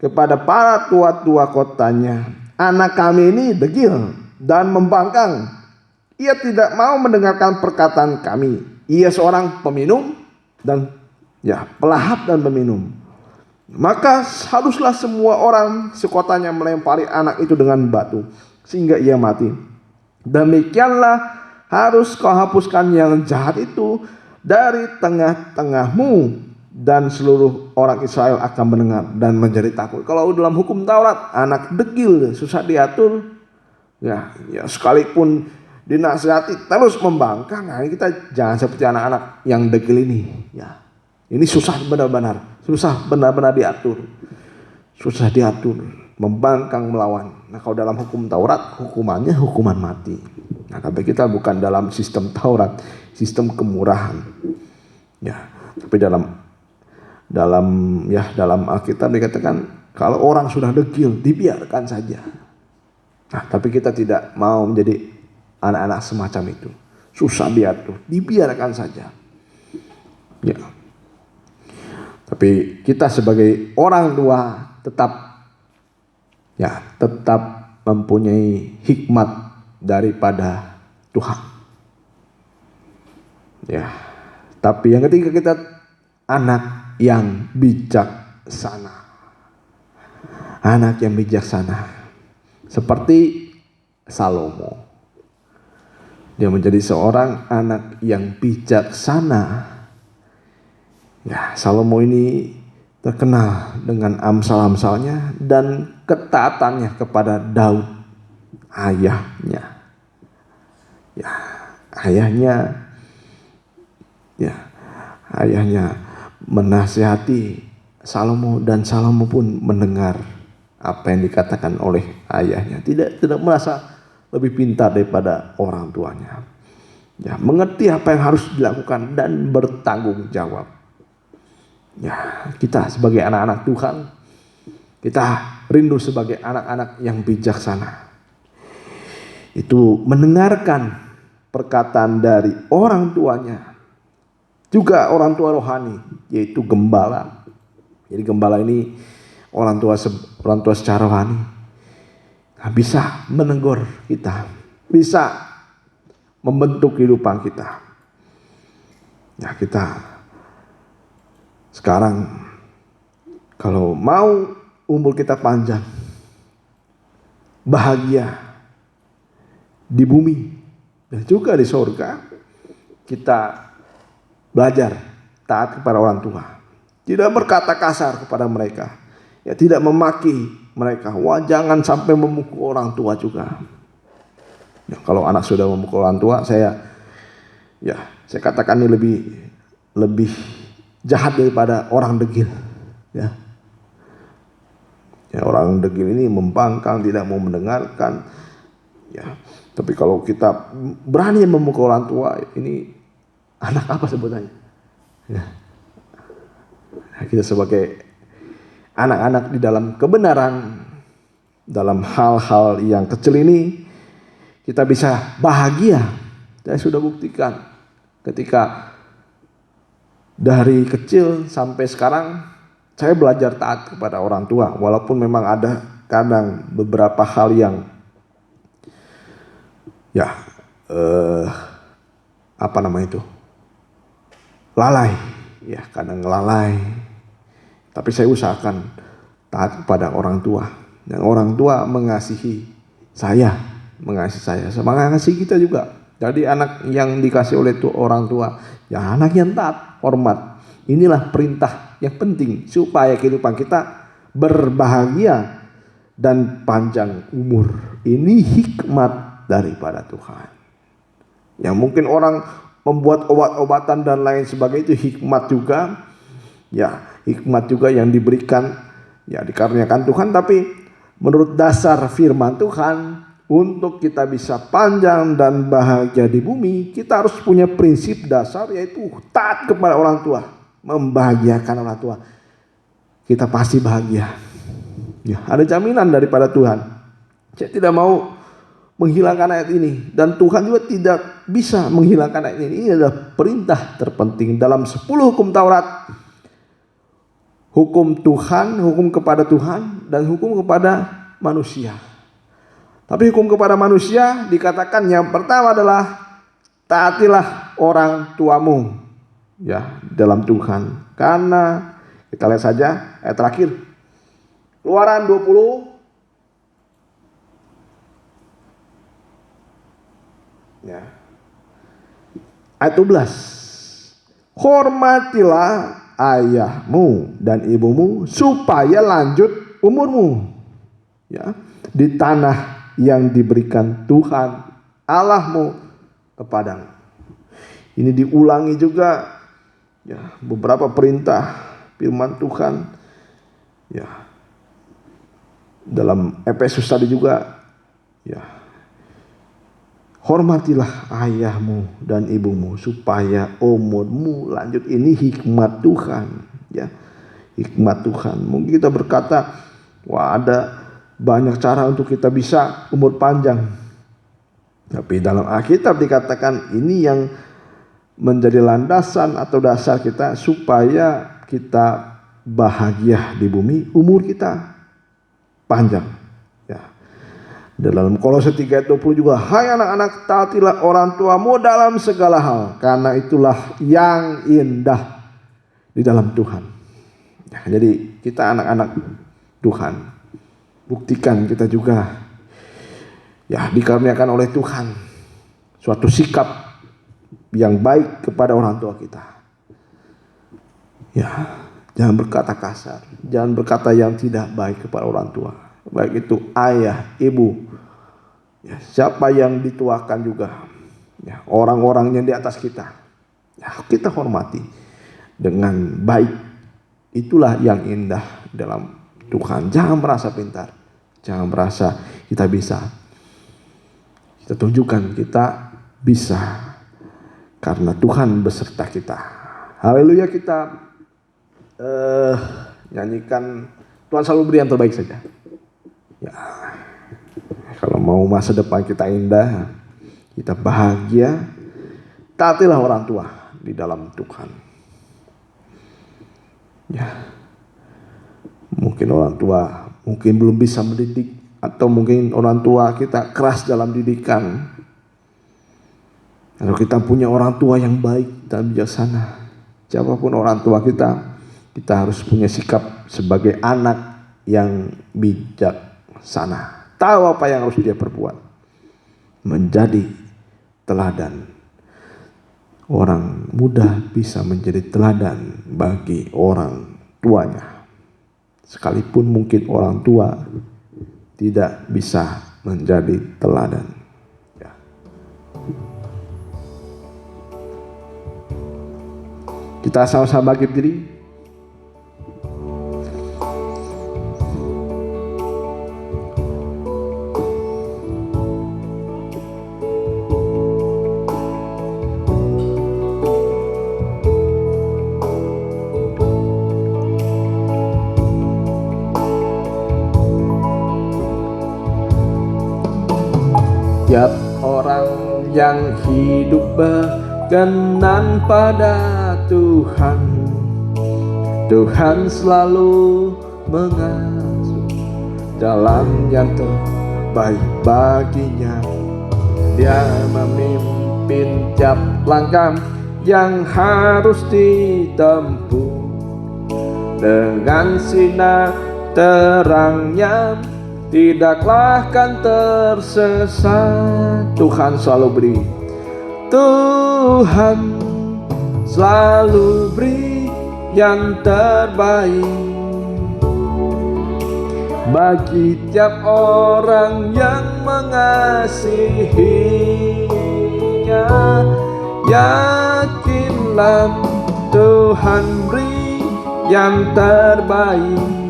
kepada para tua-tua kotanya, anak kami ini degil dan membangkang. Ia tidak mau mendengarkan perkataan kami. Ia seorang peminum dan pelahap dan peminum. Maka haruslah semua orang sekotanya melempari anak itu dengan batu sehingga ia mati. Demikianlah harus kau hapuskan yang jahat itu dari tengah-tengahmu, dan seluruh orang Israel akan mendengar dan menjadi takut. Kalau dalam hukum Taurat, anak degil susah diatur, ya sekalipun dinasihati terus membangkang. Nah, kita jangan seperti anak-anak yang degil ini. Ya, ini susah benar-benar diatur, susah diatur, membangkang, melawan. Nah, kalau dalam hukum Taurat hukumannya hukuman mati. Nah, tapi kita bukan dalam sistem Taurat, sistem kemurahan. Ya, tapi dalam Alkitab dikatakan kalau orang sudah degil dibiarkan saja. Nah, tapi kita tidak mau menjadi anak-anak semacam itu. Susah diatur, dibiarkan saja. Ya. Tapi kita sebagai orang tua tetap mempunyai hikmat daripada Tuhan. Ya. Tapi yang ketiga, kita anak yang bijaksana. Anak yang bijaksana. Seperti Salomo. Dia menjadi seorang anak yang bijaksana. Ya, Salomo ini terkenal dengan amsal-amsalnya dan ketaatannya kepada Daud, ayahnya. Ya, ayahnya menasihati Salomo, dan Salomo pun mendengar apa yang dikatakan oleh ayahnya. Tidak merasa lebih pintar daripada orang tuanya. Ya, mengerti apa yang harus dilakukan dan bertanggung jawab. Ya, kita sebagai anak-anak Tuhan, kita rindu sebagai anak-anak yang bijaksana. Itu mendengarkan perkataan dari orang tuanya, juga orang tua rohani, yaitu gembala. Jadi gembala ini orang tua secara rohani bisa menegur kita, bisa membentuk kehidupan kita. Ya, kita sekarang kalau mau umur kita panjang, bahagia di bumi dan juga di surga, kita belajar taat kepada orang tua, tidak berkata kasar kepada mereka, ya, tidak memaki mereka. Wah, jangan sampai memukul orang tua juga. Ya, kalau anak sudah memukul orang tua, saya katakan ini lebih jahat daripada orang degil. Ya, orang degil ini membangkang, tidak mau mendengarkan. Ya, tapi kalau kita berani memukul orang tua, ini anak apa sebutannya? Ya. Kita sebagai anak-anak di dalam kebenaran, dalam hal-hal yang kecil ini, kita bisa bahagia. Saya sudah buktikan ketika dari kecil sampai sekarang, saya belajar taat kepada orang tua. Walaupun memang ada kadang beberapa hal yang lalai, ya, kadang lalai. Tapi saya usahakan taat kepada orang tua, dan orang tua mengasihi saya, mengasihi kita juga. Jadi anak yang dikasih oleh orang tua, ya, anak yang taat, hormat. Inilah perintah yang penting supaya kehidupan kita berbahagia dan panjang umur. Ini hikmat daripada Tuhan. Ya, mungkin orang membuat obat-obatan dan lain sebagainya, itu hikmat juga. Ya, hikmat juga yang diberikan, ya, dikaruniakan Tuhan. Tapi menurut dasar firman Tuhan, untuk kita bisa panjang dan bahagia di bumi, kita harus punya prinsip dasar, yaitu taat kepada orang tua, membahagiakan orang tua. Kita pasti bahagia. Ya, ada jaminan daripada Tuhan. Saya tidak mau menghilangkan ayat ini, dan Tuhan juga tidak bisa menghilangkan ayat ini. Ini adalah perintah terpenting dalam 10 hukum Taurat. Hukum Tuhan, hukum kepada Tuhan, dan hukum kepada manusia. Tapi hukum kepada manusia dikatakan yang pertama adalah taatilah orang tuamu, ya, dalam Tuhan. Karena kita lihat saja ayat terakhir, Keluaran 20 ya, ayat 12. Hormatilah ayahmu dan ibumu supaya lanjut umurmu, ya, di tanah yang diberikan Tuhan Allahmu kepadamu. Ini diulangi juga, ya, beberapa perintah firman Tuhan, ya, dalam Efesus tadi juga, ya, hormatilah ayahmu dan ibumu supaya umurmu lanjut. Ini hikmat Tuhan, ya, hikmat Tuhan. Mungkin kita berkata, wah, ada banyak cara untuk kita bisa umur panjang. Tapi dalam Alkitab dikatakan ini yang menjadi landasan atau dasar kita supaya kita bahagia di bumi, umur kita panjang. Ya. Dalam Kolose 3:20 juga, hai anak-anak, taatilah orang tuamu dalam segala hal, karena itulah yang indah di dalam Tuhan. Ya, jadi kita anak-anak Tuhan, buktikan kita juga, ya, dikaruniakan oleh Tuhan suatu sikap yang baik kepada orang tua kita. Ya, jangan berkata kasar, jangan berkata yang tidak baik kepada orang tua, baik itu ayah, ibu, ya, siapa yang dituakan juga, ya, orang-orang yang di atas kita, ya, kita hormati dengan baik. Itulah yang indah dalam Tuhan. Jangan merasa pintar, jangan merasa kita bisa. Kita tunjukkan kita bisa karena Tuhan beserta kita. Haleluya. Kita nyanyikan Tuhan selalu beri yang terbaik saja. Ya, kalau mau masa depan kita indah, kita bahagia, taatilah orang tua di dalam Tuhan. Ya, Mungkin orang tua mungkin belum bisa mendidik, atau mungkin orang tua kita keras dalam didikan. Kalau kita punya orang tua yang baik dan bijaksana, siapapun orang tua kita, kita harus punya sikap sebagai anak yang bijaksana. Tahu apa yang harus dia perbuat. Menjadi teladan. Orang muda bisa menjadi teladan bagi orang tuanya. Sekalipun mungkin orang tua tidak bisa menjadi teladan. Ya. Kita sama-sama bangkit diri. Tiap orang yang hidup berkenan pada Tuhan, Tuhan selalu mengasuh jalan yang terbaik baginya. Dia memimpin tiap langkah yang harus ditempuh dengan sinar terangnya. Tidaklah akan tersesat. Tuhan selalu beri, Tuhan selalu beri yang terbaik bagi tiap orang yang mengasihinya. Yakinlah Tuhan beri yang terbaik.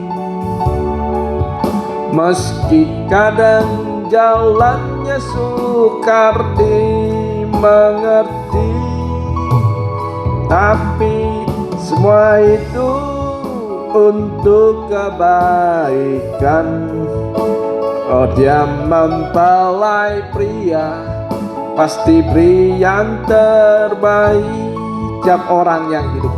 Meski kadang jalannya sukar dimengerti, tapi semua itu untuk kebaikan. Oh, Dia mempelai pria, pasti beri yang terbaik. Tiap orang yang hidup,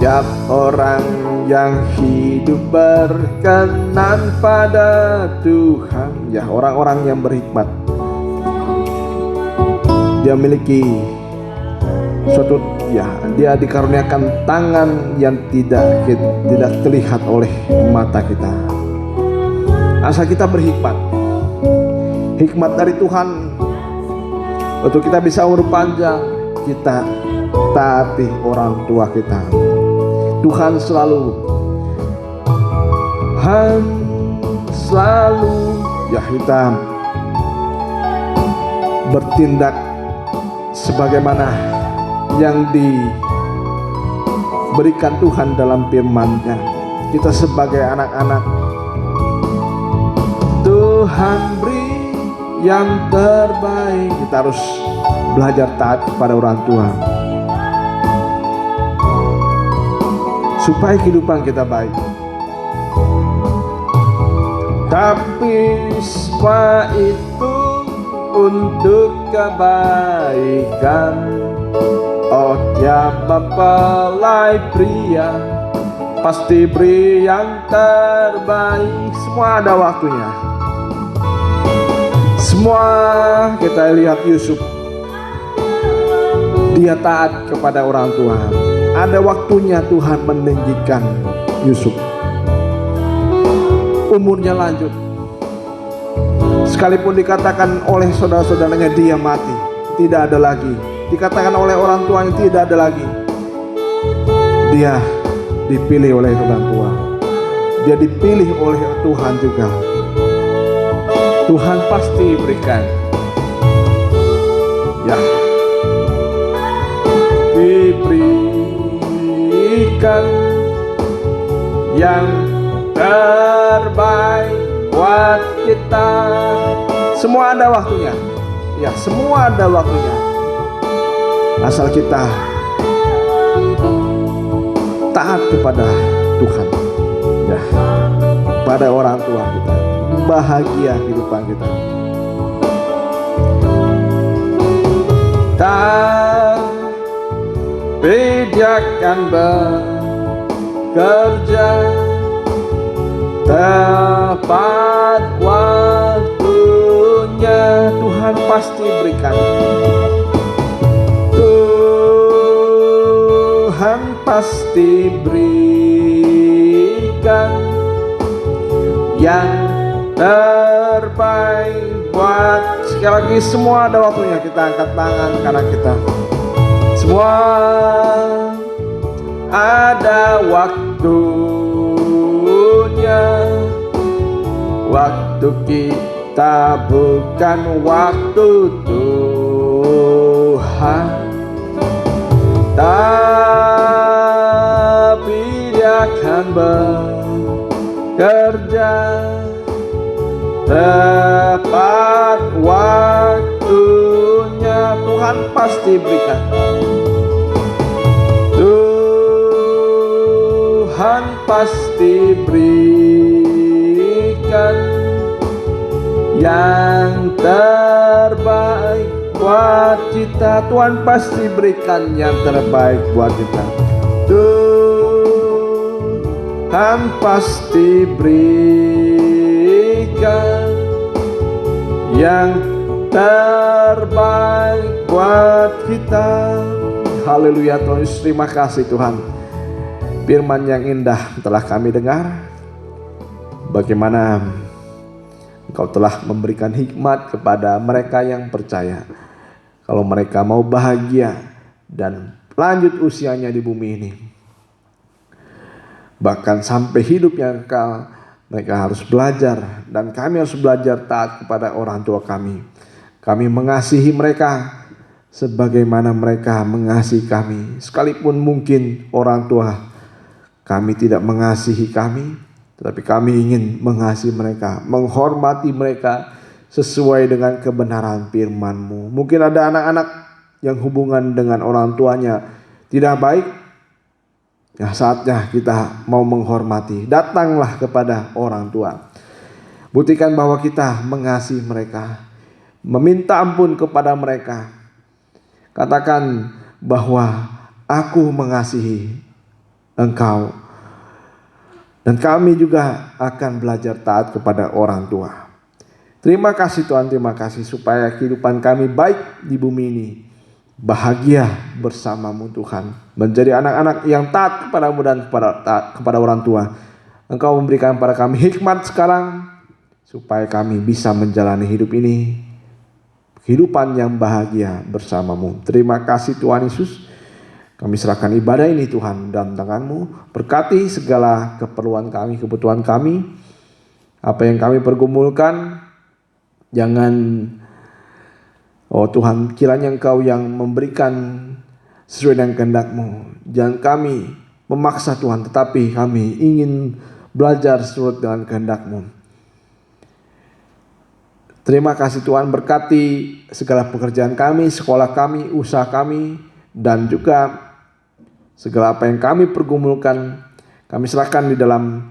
tiap orang yang hidup berkenan pada Tuhan. Ya, orang-orang yang berhikmat, dia memiliki suatu, ya, dia dikaruniakan tangan yang tidak terlihat oleh mata kita. Asal kita berhikmat, hikmat dari Tuhan untuk kita bisa umur panjang. Kita taati orang tua kita. Tuhan selalu ya, kita bertindak sebagaimana yang diberikan Tuhan dalam firman-Nya. Kita sebagai anak-anak, Tuhan beri yang terbaik. Kita harus belajar taat kepada orang tua supaya kehidupan kita baik. Tapi semua itu untuk kebaikan. Oh, Dia mempelai pria, pasti beri yang terbaik. Semua ada waktunya. Semua, kita lihat Yusuf, dia taat kepada orang tua. Ada waktunya Tuhan meninggikan Yusuf. Umurnya lanjut. Sekalipun dikatakan oleh saudara-saudaranya dia mati, tidak ada lagi. Dikatakan oleh orang tuanya tidak ada lagi. Dia dipilih oleh orang tua. Dia dipilih oleh Tuhan juga. Tuhan pasti berikan. Ya, diberikan yang terbaik buat kita. Semua ada waktunya. Ya, semua ada waktunya. Asal kita taat kepada Tuhan, ya, pada orang tua kita, bahagia kehidupan kita. Tapi dia akan bekerja tepat waktunya, Tuhan pasti berikan. Tuhan pasti berikan yang terbaik buat. Sekali lagi, semua ada waktunya. Kita angkat tangan karena kita semua ada waktunya. Waktu kita bukan waktu Tuhan, tapi Dia akan bekerja tepat waktunya. Tuhan pasti berikan. Tuhan pasti berikan yang terbaik buat kita. Tuhan pasti berikan yang terbaik buat kita. Tuhan pasti berikan yang terbaik buat kita. Haleluya Tuhan Yesus, terima kasih Tuhan. Firman yang indah telah kami dengar. Bagaimana Engkau telah memberikan hikmat kepada mereka yang percaya. Kalau mereka mau bahagia dan lanjut usianya di bumi ini, bahkan sampai hidup yang kekal, mereka harus belajar. Dan kami harus belajar taat kepada orang tua kami. Kami mengasihi mereka sebagaimana mereka mengasihi kami. Sekalipun mungkin orang tua kami tidak mengasihi kami, tetapi kami ingin mengasihi mereka, menghormati mereka sesuai dengan kebenaran firman-Mu. Mungkin ada anak-anak yang hubungan dengan orang tuanya tidak baik. Ya, saatnya kita mau menghormati. Datanglah kepada orang tua. Buktikan bahwa kita mengasihi mereka, meminta ampun kepada mereka. Katakan bahwa aku mengasihi engkau. Dan kami juga akan belajar taat kepada orang tua. Terima kasih Tuhan, terima kasih supaya kehidupan kami baik di bumi ini. Bahagia bersama-Mu Tuhan. Menjadi anak-anak yang taat kepada-Mu dan kepada orang tua. Engkau memberikan pada kami hikmat sekarang, supaya kami bisa menjalani hidup ini. Kehidupan yang bahagia bersama-Mu. Terima kasih Tuhan Yesus. Kami serahkan ibadah ini Tuhan dalam tangan-Mu. Berkati segala keperluan kami, kebutuhan kami. Apa yang kami pergumulkan, jangan, oh Tuhan, kiranya Engkau yang memberikan sesuai dengan kehendak-Mu. Jangan kami memaksa Tuhan, tetapi kami ingin belajar sesuai dengan kehendak-Mu. Terima kasih Tuhan, berkati segala pekerjaan kami, sekolah kami, usaha kami, dan juga segala apa yang kami pergumulkan, kami serahkan di dalam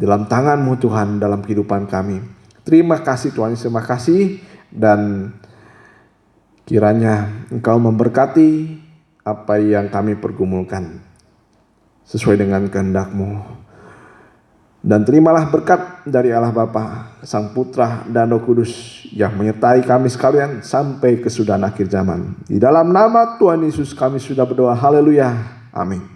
tangan-Mu Tuhan dalam kehidupan kami. Terima kasih Tuhan, terima kasih, dan kiranya Engkau memberkati apa yang kami pergumulkan sesuai dengan kehendak-Mu. Dan terimalah berkat dari Allah Bapa, Sang Putra, dan Roh Kudus yang menyertai kami sekalian sampai kesudahan akhir zaman. Di dalam nama Tuhan Yesus kami sudah berdoa. Haleluya. Amin.